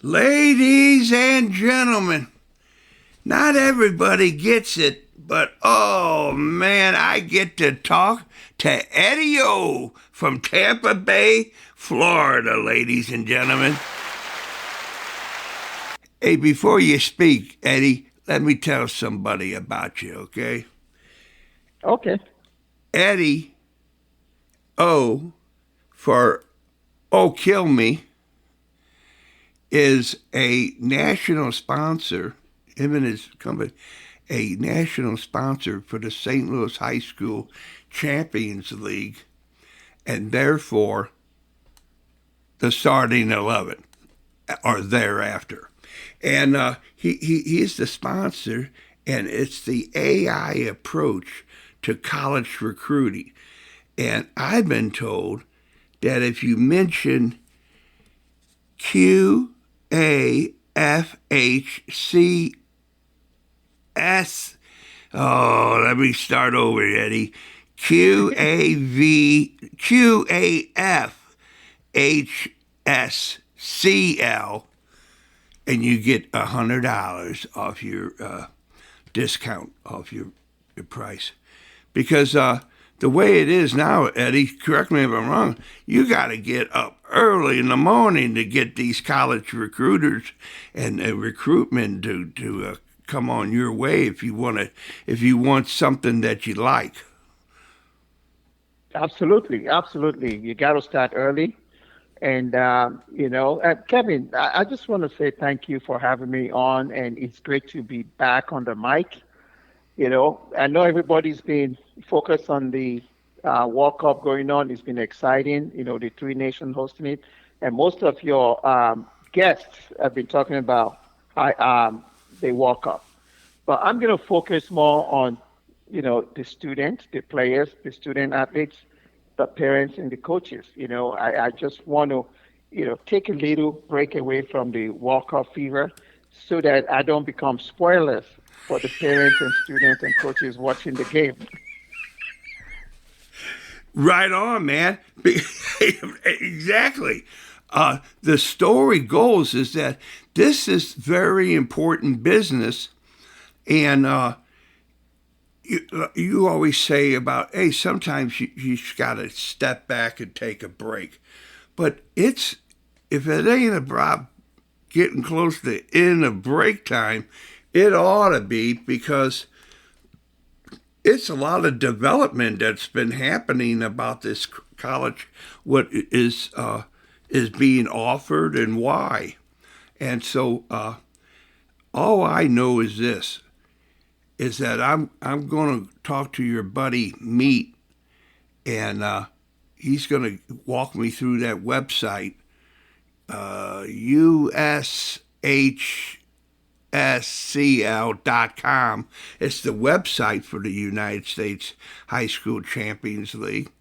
Ladies and gentlemen, not everybody gets it, but oh man, I get to talk to Eddie O from Tampa Bay, Florida, ladies and gentlemen. Hey, before you speak, Eddie, let me tell somebody about you, okay? Okay. Eddie O for Oh Kill Me is a national sponsor, him and his company, a national sponsor for the St. Louis High School Champions League, and therefore the starting 11 or thereafter. And he's the sponsor, and it's the AI approach to college recruiting. And I've been told that if you mention QAFHCS. Oh, let me start over, Eddie. QAVQAFHSCL, and you get $100 off your discount off your price. Because the way it is now, Eddie, correct me if I'm wrong, you got to get up early in the morning to get these college recruiters and recruitment to come on your way if you want something that you like. Absolutely. Absolutely. You got to start early. And, Kevin, I just want to say thank you for having me on. And it's great to be back on the mic. I know everybody's been focused on the World Cup going on. It's been exciting, the three nations hosting it. And most of your guests have been talking about the World Cup. But I'm going to focus more on, the students, the players, the student athletes, the parents, and the coaches. I just want to, take a little break away from the World Cup fever so that I don't become spoilers for the parents and students and coaches watching the game. Right on, man. Exactly. The story goes is that this is very important business, and you always say about, hey, sometimes you got to step back and take a break. But if it ain't about getting close to the end of break time, it ought to be, because it's a lot of development that's been happening about this college, what is being offered and why. And so all I know is this, is that I'm going to talk to your buddy Meat, and he's going to walk me through that website, USHSCL.com. It's the website for the United States High School Champions League,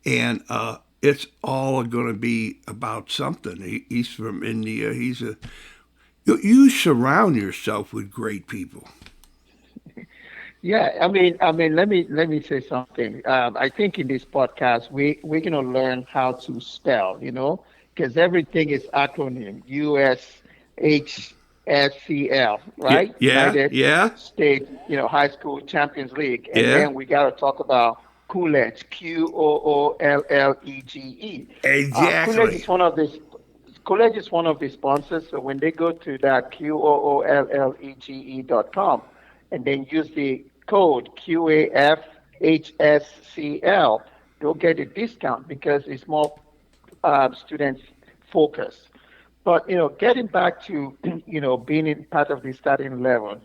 and it's all going to be about something. He's from India. You surround yourself with great people. Yeah, I mean, let me say something. I think in this podcast we're gonna learn how to spell, because everything is acronym. USHSCL, Yeah, right? yeah, United yeah, States, High School Champions League, and yeah. then we gotta talk about Coolidge, Qoolledge. Coolidge Exactly. is one of the Coolidge is one of the sponsors. So when they go to that QOOLLEGE.com and then use the code QAFHSCL, they'll get a discount because it's more students focused. But getting back to being in part of the starting 11,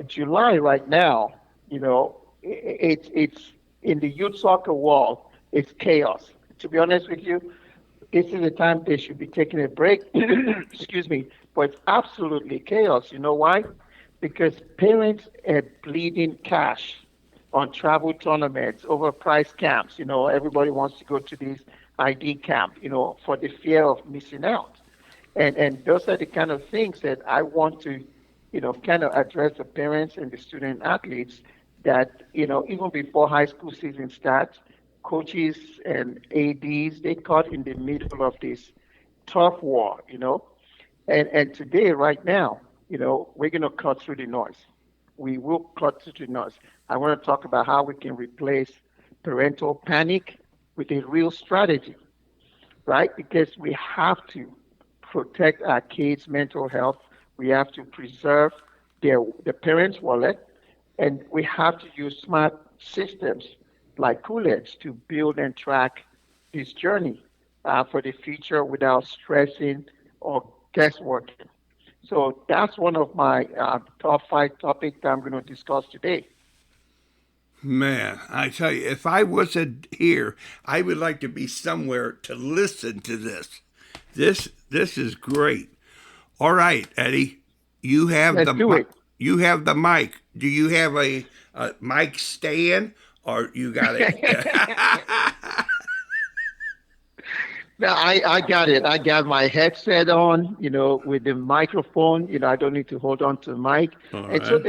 July right now, it's in the youth soccer world, it's chaos. To be honest with you, this is the time they should be taking a break. Excuse me, but it's absolutely chaos. You know why? Because parents are bleeding cash on travel tournaments, over price camps. Everybody wants to go to these ID camp, for the fear of missing out. And those are the kind of things that I want to, kind of address the parents and the student athletes that, even before high school season starts, coaches and ADs, they caught in the middle of this tough war, And today, right now, we're going to cut through the noise. We will cut through the noise. I want to talk about how we can replace parental panic with a real strategy, right? Because we have to protect our kids' mental health. We have to preserve the parents' wallet, and we have to use smart systems like Coolidge to build and track this journey for the future without stressing or guessworking. So that's one of my top five topics that I'm going to discuss today. Man, I tell you, if I wasn't here, I would like to be somewhere to listen to this. This is great. All right, Eddie, you have Let's the do it. you have the mic. Do you have a mic stand or you got it? Now I got it. I got my headset on, with the microphone. I don't need to hold on to the mic. All And so right.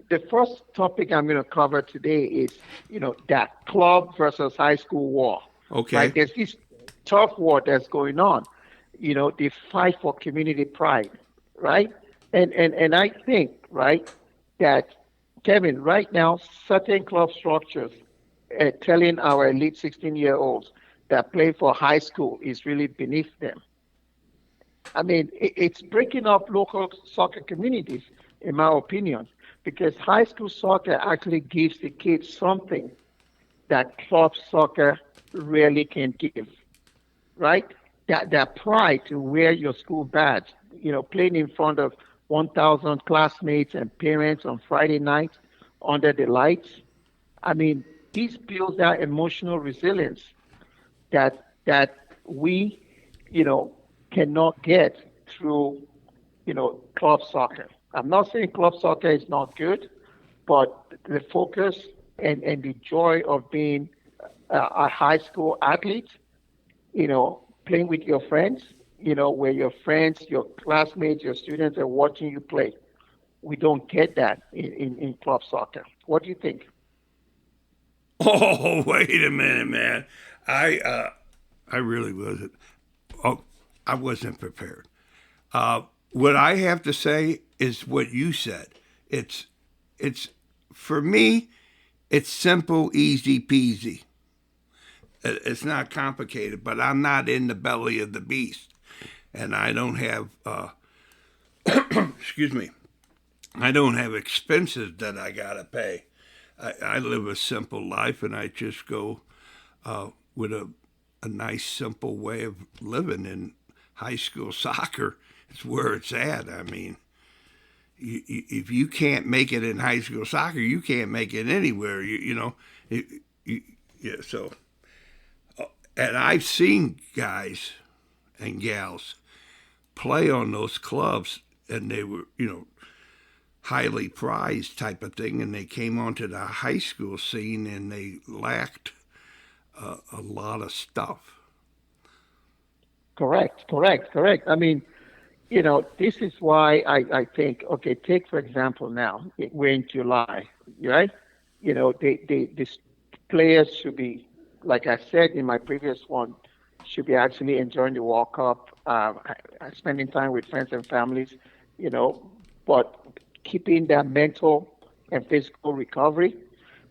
the first topic I'm going to cover today is, that club versus high school war, right? Okay. There's this tough war that's going on. The fight for community pride, right? And I think, right, that Kevin, right now, certain club structures telling our elite 16-year-olds that play for high school is really beneath them. I mean, it's breaking up local soccer communities, in my opinion, because high school soccer actually gives the kids something that club soccer really can give, right? That pride to wear your school badge, playing in front of 1,000 classmates and parents on Friday nights under the lights. I mean, this builds that emotional resilience that we, you know, cannot get through, club soccer. I'm not saying club soccer is not good, but the focus and the joy of being a high school athlete, playing with your friends, where your friends, your classmates, your students are watching you play. We don't get that in club soccer. What do you think? Oh, wait a minute, man. I uh I really wasn't. Oh, I wasn't prepared. What I have to say is what you said. It's it's for me. It's simple, easy peasy. It's not complicated. But I'm not in the belly of the beast, and I don't have. Excuse me. I don't have expenses that I gotta pay. I live a simple life, and I just go with a nice, simple way of living. In high school soccer, it's where it's at. I mean, if you can't make it in high school soccer, you can't make it anywhere. You know, it, you, yeah. So, and I've seen guys and gals play on those clubs, and they were, highly prized type of thing, and they came onto the high school scene and they lacked a lot of stuff. Correct, correct, correct. I mean, this is why I think, okay, take for example now, we're in July, right? These players should be, like I said in my previous one, should be actually enjoying the World Cup, spending time with friends and families, you know, but keeping their mental and physical recovery.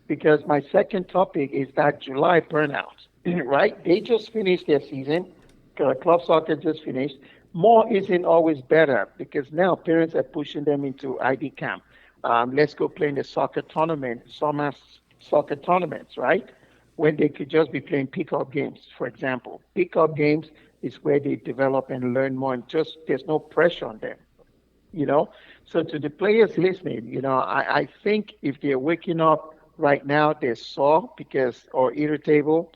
Because my second topic is that July burnout, right? They just finished their season. Club soccer just finished. More isn't always better because now parents are pushing them into ID camp. Let's go play in the soccer tournament, summer soccer tournaments, right? When they could just be playing pickup games, for example. Pickup games is where they develop and learn more, and just there's no pressure on them, you know. So to the players listening, I think if they're waking up right now, they're sore because or irritable,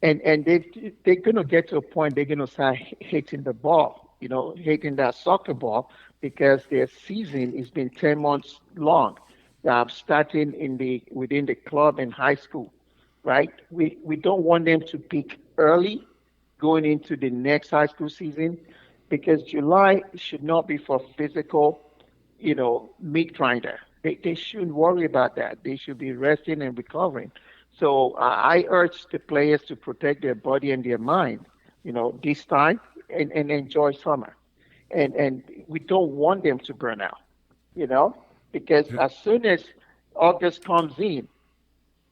and they're gonna get to a point they're gonna start hating the ball, hating that soccer ball because their season has been 10 months long, starting within the club and high school, right? We don't want them to peak early going into the next high school season because July should not be for physical, meat grinder. They shouldn't worry about that. They should be resting and recovering. So I urge the players to protect their body and their mind, this time and enjoy summer. and we don't want them to burn out, you know, because as soon as August comes in,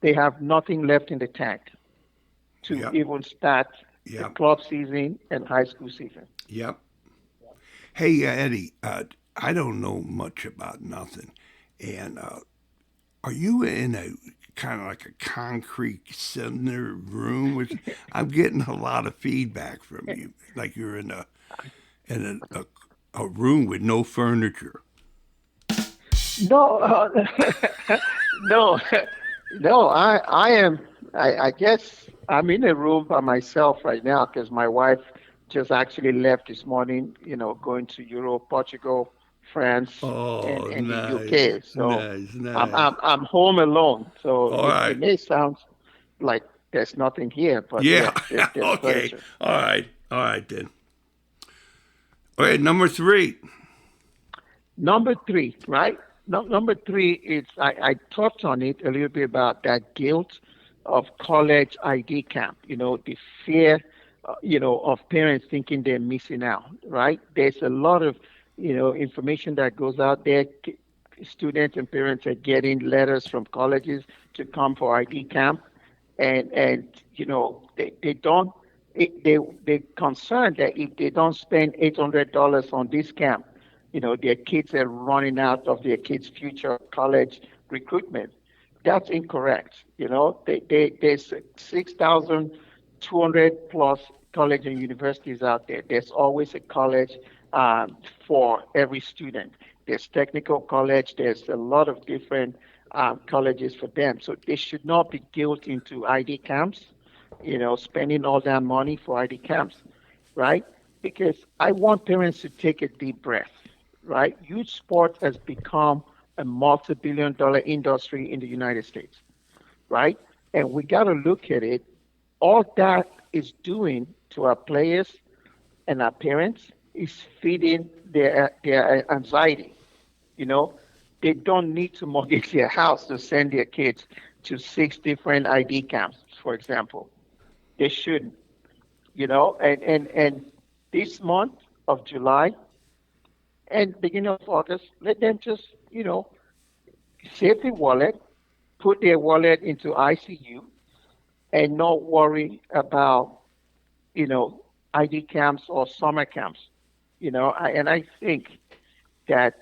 they have nothing left in the tank to Yep. even start the Yep. club season and high school season. Yep. Hey, Eddie, I don't know much about nothing. And are you in a kind of like a concrete cylinder room? I'm getting a lot of feedback from you, like you're in a room with no furniture. No, no, no. I am. I guess I'm in a room by myself right now because my wife just actually left this morning. You know, going to Europe, Portugal, France, Oh, and the nice, UK. So nice, I'm nice. I'm I'm home alone. So All it right. may sound like there's nothing here, but Yeah. yeah, there's Okay. furniture. All right. All right then. All right. Number three. Number three, right? No, number three is I touched on it a little bit about that guilt of college ID camp. You know, the fear, of parents thinking they're missing out. Right? There's a lot of, information that goes out there. Students and parents are getting letters from colleges to come for ID camp, and they don't. They're concerned that if they don't spend $800 on this camp, their kids are running out of their kids' future college recruitment. That's incorrect. There's 6,200 plus college and universities out there. There's always a college for every student. There's technical college. There's a lot of different colleges for them. So they should not be guilt into ID camps, spending all that money for ID camps, right? Because I want parents to take a deep breath, right? Youth sport has become a multi-billion dollar industry in the United States, right? And we got to look at it. All that is doing to our players and our parents is feeding their anxiety. You know, they don't need to mortgage their house to send their kids to six different ID camps, for example. They shouldn't, and this month of July and beginning of August, let them just, save the wallet, put their wallet into ICU, and not worry about, you know, ID camps or summer camps. And I think that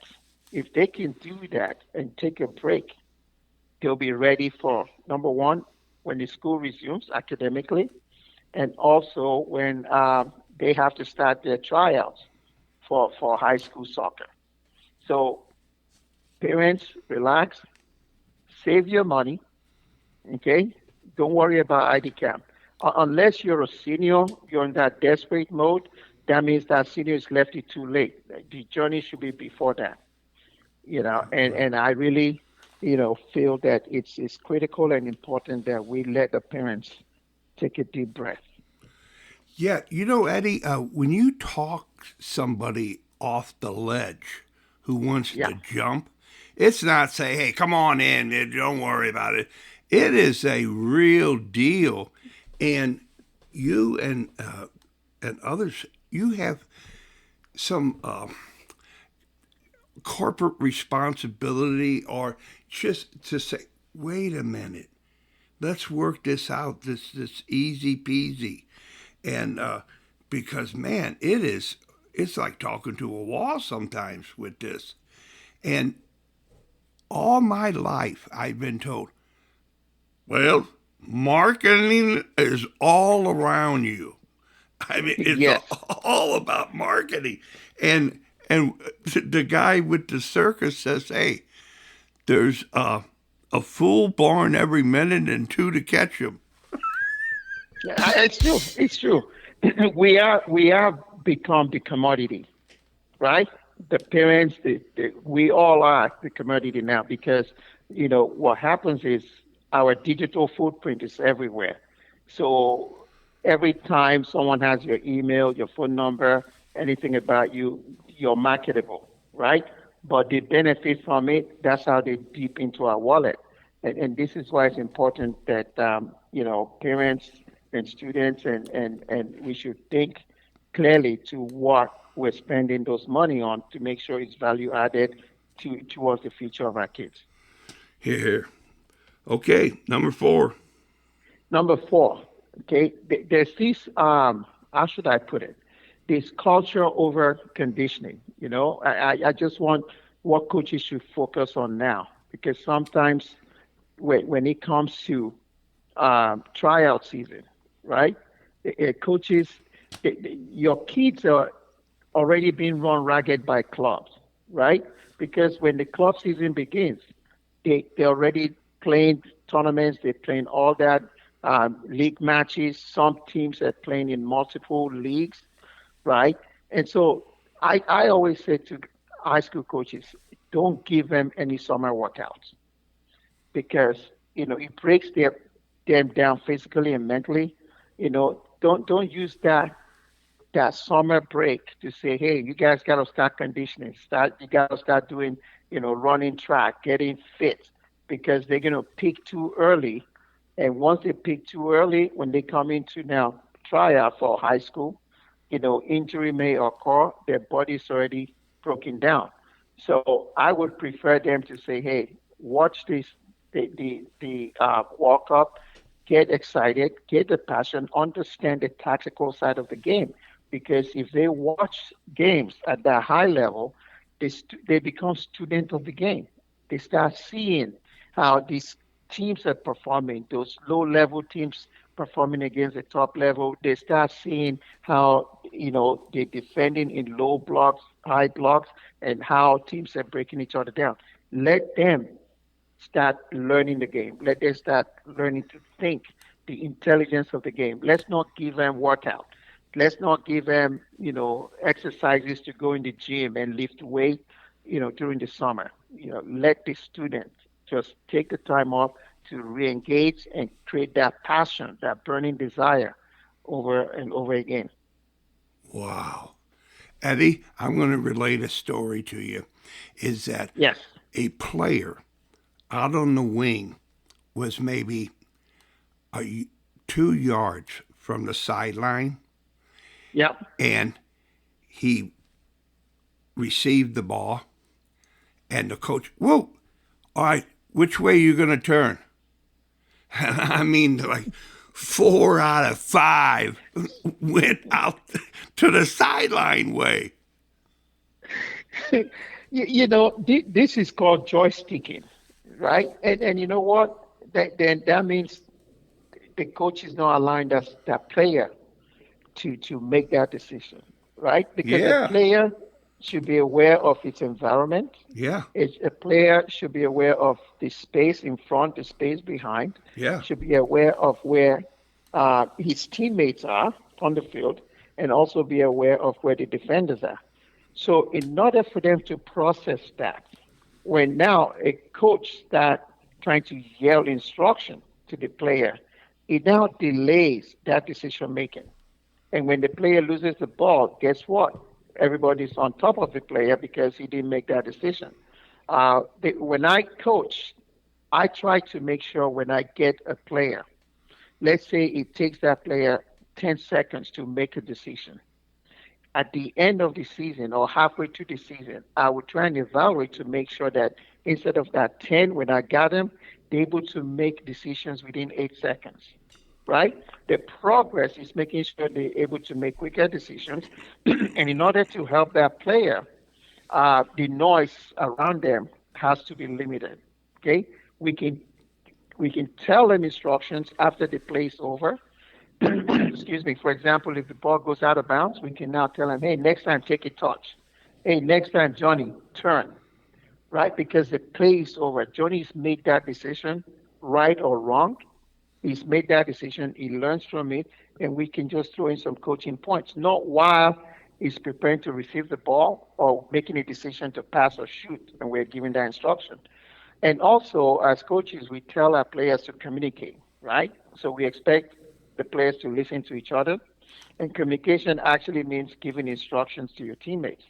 if they can do that and take a break, they'll be ready for number one, when the school resumes academically, and also when they have to start their tryouts for high school soccer. So, parents, relax, save your money, okay? Don't worry about ID camp. Unless you're a senior, you're in that desperate mode, that means that senior is left it too late. Like, the journey should be before that, and I really, feel that it's critical and important that we let the parents take a deep breath. Yeah, Eddie, when you talk somebody off the ledge who wants Yeah. to jump, it's not say, "Hey, come on in, don't worry about it." It is a real deal, and you and others, you have some corporate responsibility, or just to say, "Wait a minute, let's work this out. This easy peasy." And because man, it's like talking to a wall sometimes with this. And all my life I've been told, well, marketing is all around you. I mean, it's Yes. all about marketing. And the guy with the circus says, hey, there's a fool born every minute and two to catch him. Yeah, it's true. It's true. We are become the commodity, right? The parents, we all are the commodity now because what happens is our digital footprint is everywhere. So every time someone has your email, your phone number, anything about you, you're marketable, right? But they benefit from it. That's how they dip into our wallet. And this is why it's important that parents and students and we should think clearly to what we're spending those money on to make sure it's value added towards the future of our kids. Here. Okay, number 4. Number four, okay, there's this, how should I put it? This culture over conditioning. I just want what coaches should focus on now because sometimes when it comes to tryout season, right? Coaches, your kids are already being run ragged by clubs, right? Because when the club season begins, they're already playing tournaments, they're playing all that league matches. Some teams are playing in multiple leagues, right? And so I always say to high school coaches, don't give them any summer workouts because it breaks them down physically and mentally. Don't use that summer break to say, hey, you guys got to start conditioning. You got to start doing, running track, getting fit, because they're going to peak too early. And once they peak too early, when they come into now tryout for high school, injury may occur. Their body's already broken down. So I would prefer them to say, hey, watch this, the walk up, get excited, get the passion, understand the tactical side of the game. Because if they watch games at that high level, they become students of the game. They start seeing how these teams are performing, those low level teams performing against the top level. They start seeing how, they're defending in low blocks, high blocks, and how teams are breaking each other down. Let them start learning the game. Let them start learning to think the intelligence of the game. Let's not give them workout. Let's not give them, exercises to go in the gym and lift weight, during the summer. Let the students just take the time off to re-engage and create that passion, that burning desire over and over again. Wow. Eddie, I'm going to relate a story to you. Is that Yes. a player out on the wing was maybe 2 yards from the sideline, Yep. and he received the ball, and the coach, whoa, all right, which way are you going to turn? And I mean, like 4 out of 5 went out to the sideline way. This is called joysticking, right? And you know what? That means the coach is not allowing that player to make that decision, right? Because a Yeah, player should be aware of its environment. yeah, A player should be aware of the space in front, the space behind, yeah. should be aware of where his teammates are on the field, and also be aware of where the defenders are. So, in order for them to process that, when now a coach start trying to yell instruction to the player, it now delays that decision making. And when the player loses the ball, guess what? Everybody's on top of the player because he didn't make that decision. When I coach, I try to make sure when I get a player, let's say it takes that player 10 seconds to make a decision. At the end of the season or halfway through the season, I will try and evaluate to make sure that instead of that 10, when I got them, they're able to make decisions within 8 seconds, right? The progress is making sure they're able to make quicker decisions. And in order to help that player, the noise around them has to be limited. Okay, we can we can tell them instructions after the play is over. Excuse me. For example, if the ball goes out of bounds, we can now tell them, "Hey, next time take a touch. Hey, next time, Johnny, turn." Right? Because the play is over. Johnny's made that decision, right or wrong. He's made that decision. He learns from it, and we can just throw in some coaching points. Not while he's preparing to receive the ball or making a decision to pass or shoot, and we're giving that instruction. And also, as coaches, we tell our players to communicate, right? So we expect the players to listen to each other. And communication actually means giving instructions to your teammates.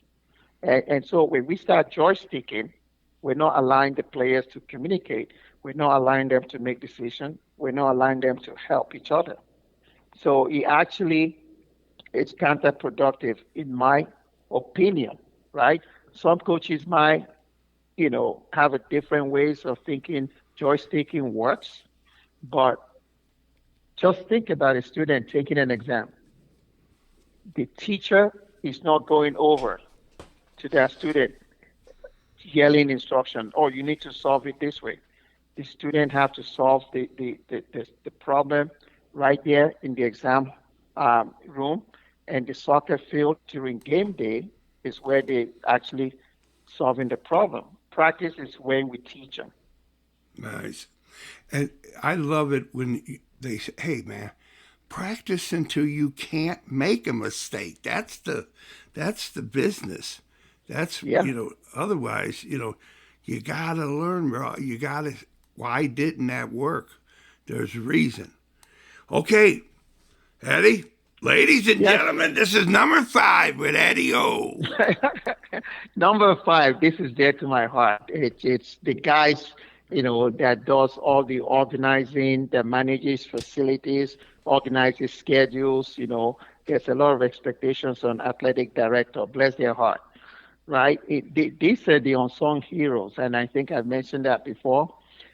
And so when we start joysticking, we're not allowing the players to communicate. We're not allowing them to make decisions. We're not allowing them to help each other. So it's counterproductive in my opinion, right? Some coaches might, have a different ways of thinking joysticking works, but just think about a student taking an exam. The teacher is not going over to their student yelling instruction, oh, you need to solve it this way. The student have to solve the problem right there in the exam room, and the soccer field during game day is where they actually solving the problem. Practice is when we teach them. Nice. And I love it when they say, "Hey, man, practice until you can't make a mistake." That's the business. That's Yeah. Otherwise, you gotta learn, bro. You gotta. Why didn't that work? There's a reason. Okay, Eddie. Ladies and Yes. gentlemen, this is number 5 with Eddie O. Number five, this is dear to my heart. It's the guys, that does all the organizing, that manages facilities, organizes schedules. There's a lot of expectations on athletic director. Bless their heart, right? These are the unsung heroes, and I think I've mentioned that before.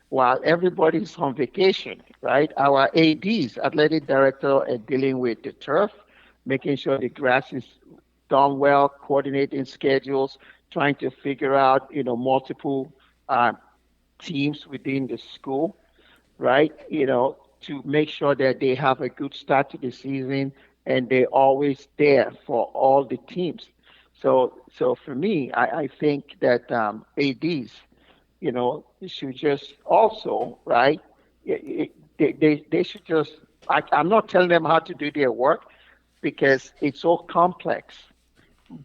While everybody's on vacation, right? Our ADs, athletic director, are dealing with the turf, making sure the grass is done well, coordinating schedules, trying to figure out, multiple uh, teams within the school, right? To make sure that they have a good start to the season and they're always there for all the teams. So for me, I think that ADs, should just also, right? They should just, I'm not telling them how to do their work because it's so complex.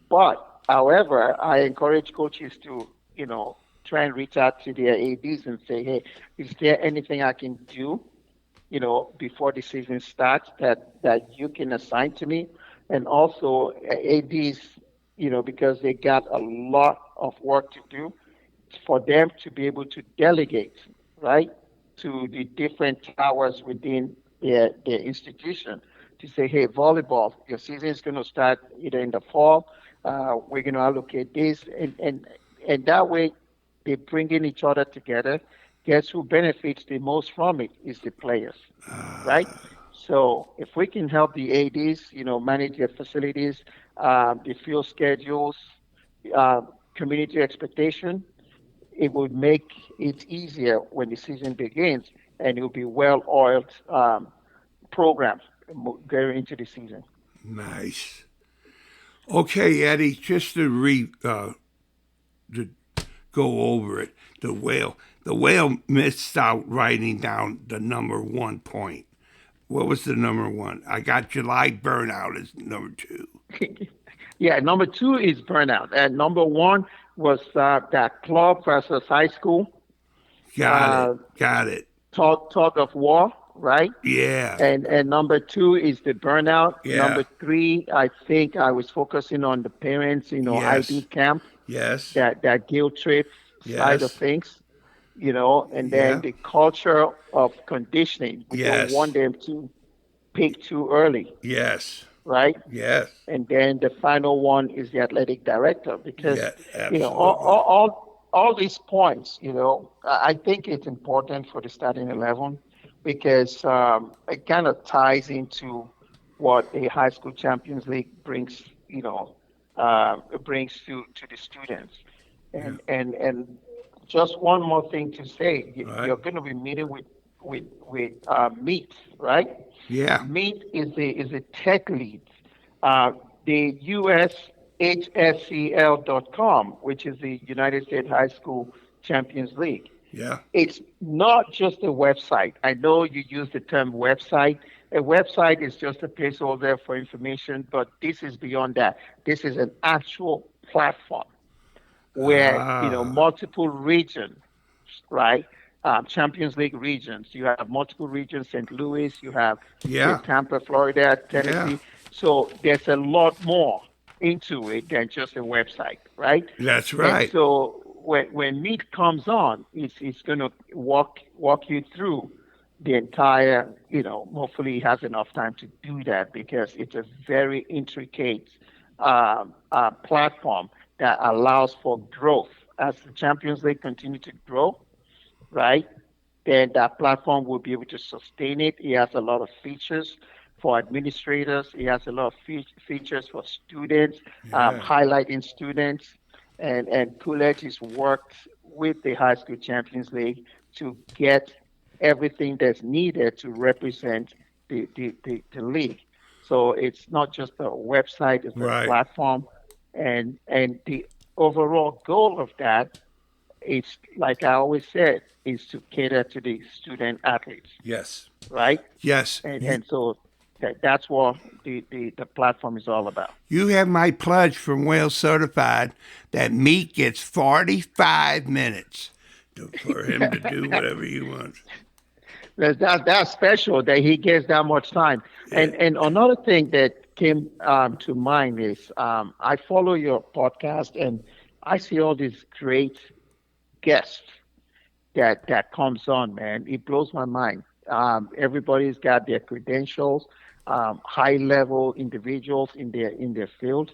But however, I encourage coaches to, try and reach out to their ADs and say, hey, is there anything I can do, before the season starts that you can assign to me? And also ADs, because they got a lot of work to do, for them to be able to delegate, right, to the different towers within their institution to say, hey, volleyball, your season is going to start either in the fall. We're going to allocate this, and that way they bring in each other together. Guess who benefits the most from it is the players, right? So if we can help the ADs, manage their facilities, the field schedules, uh, community expectation, it would make it easier when the season begins, and it will be well-oiled program going into the season. Nice. Okay, Eddie. Just to go over it. The whale missed out writing down the number 1 point. What was the number 1? I got July burnout as number 2. Yeah, number two is burnout, and number one was that club versus high school Got it. uh, Got it. tug of war, right? Yeah. And number two is the burnout. Yeah. Number three, I think I was focusing on the parents, ID Yes. camp, Yes. that guilt trip side of Yes. things, and then Yeah. the culture of conditioning. We don't want Yes. them to peak too early, Yes. right? Yes. And then the final one is the athletic director because Yeah. Absolutely. all these points, I think it's important for the starting 11 because it kind of ties into what a high school Champions League brings, brings to the students. Yeah. And just one more thing to say, All right. you're going to be meeting with Meet, right? Yeah. Meet is a tech lead. Uh, the US HSCL.com, which is the United States High School Champions League. Yeah. It's not just a website. I know you use the term website. A website is just a placeholder for information, but this is beyond that. This is an actual platform where Ah. multiple regions, right? Champions League regions. You have multiple regions: St. Louis. You have Yeah. Tampa, Florida, Yeah. Tennessee. So there's a lot more into it than just a website, right? That's And right. so when Meet comes on, it's going to walk you through the entire. Hopefully, he has enough time to do that because it's a very intricate platform that allows for growth. As the Champions League continue to grow, right? Then that platform will be able to sustain it. It has a lot of features for administrators. It has a lot of features for students, Yeah. highlighting students. And Coolidge has worked with the High School Champions League to get everything that's needed to represent the league. So it's not just a website, it's a Right. platform. And the overall goal of that is, like I always said, is to cater to the student athletes, Yes. right? Yes. And so that's what the platform is all about. You have my pledge from Wales Certified that Meek gets 45 minutes for him to do whatever he wants. That's special that he gets that much time. And another thing that came to mind is I follow your podcast and I see all these great guests that comes on, man. It blows my mind. Everybody's got their credentials, high level individuals in their field.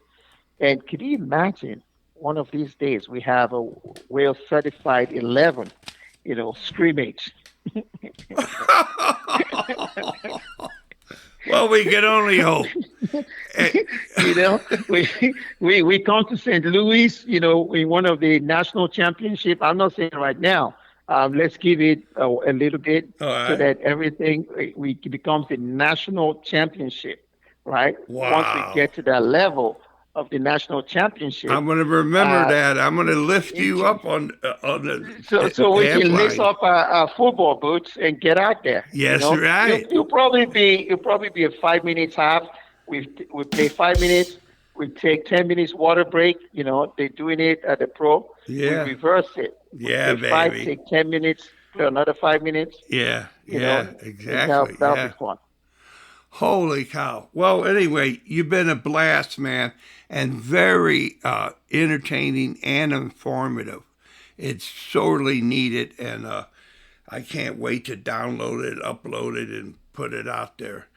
And could you imagine one of these days we have a Wales certified 11, scrimmage. Well, we can only hope. We come to St. Louis, in one of the national championship. I'm not saying right now. Let's give it a little bit All right. so that everything becomes a national championship, right? Wow. Once we get to that level of the national championship, I'm going to remember that. I'm going to lift you up on the so we half can lace line. up our football boots and get out there. Yes, right. You'll probably be a 5 minutes half. We play 5 minutes. We take 10 minutes water break. They're doing it at the pro. Yeah. We reverse it. Yeah, Play five, baby. take 10 minutes, play another 5 minutes. Yeah, You yeah, know, exactly. that'll Yeah. be fun. Holy cow. Well, anyway, you've been a blast, man, and very entertaining and informative. It's sorely needed, and I can't wait to download it, upload it, and put it out there.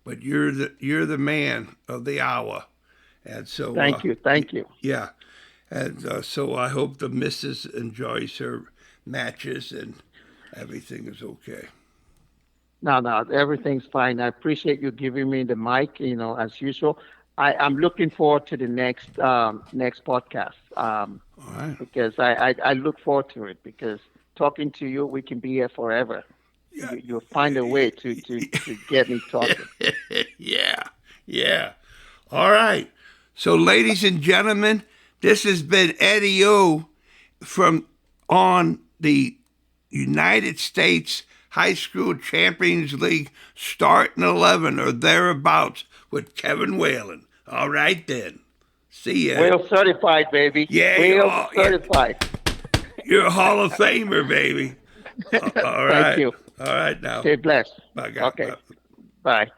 But you're the man of the hour, and so Thank you. yeah, and so I hope the missus enjoys her matches and everything is okay. No, everything's fine. I appreciate you giving me the mic. As usual. I'm looking forward to the next podcast All right. because I look forward to it because talking to you, we can be here forever. You'll find a way to get me talking. Yeah, yeah. All right. So, ladies and gentlemen, this has been Eddie O from on the United States High School Champions League starting 11 or thereabouts with Kevin Whalen. All right, then. See ya. Whale certified, baby. Yeah, Whale certified. You're a Hall of Famer, baby. All right. Thank you. All right, now. Stay blessed. Bye, guys. Okay. Bye.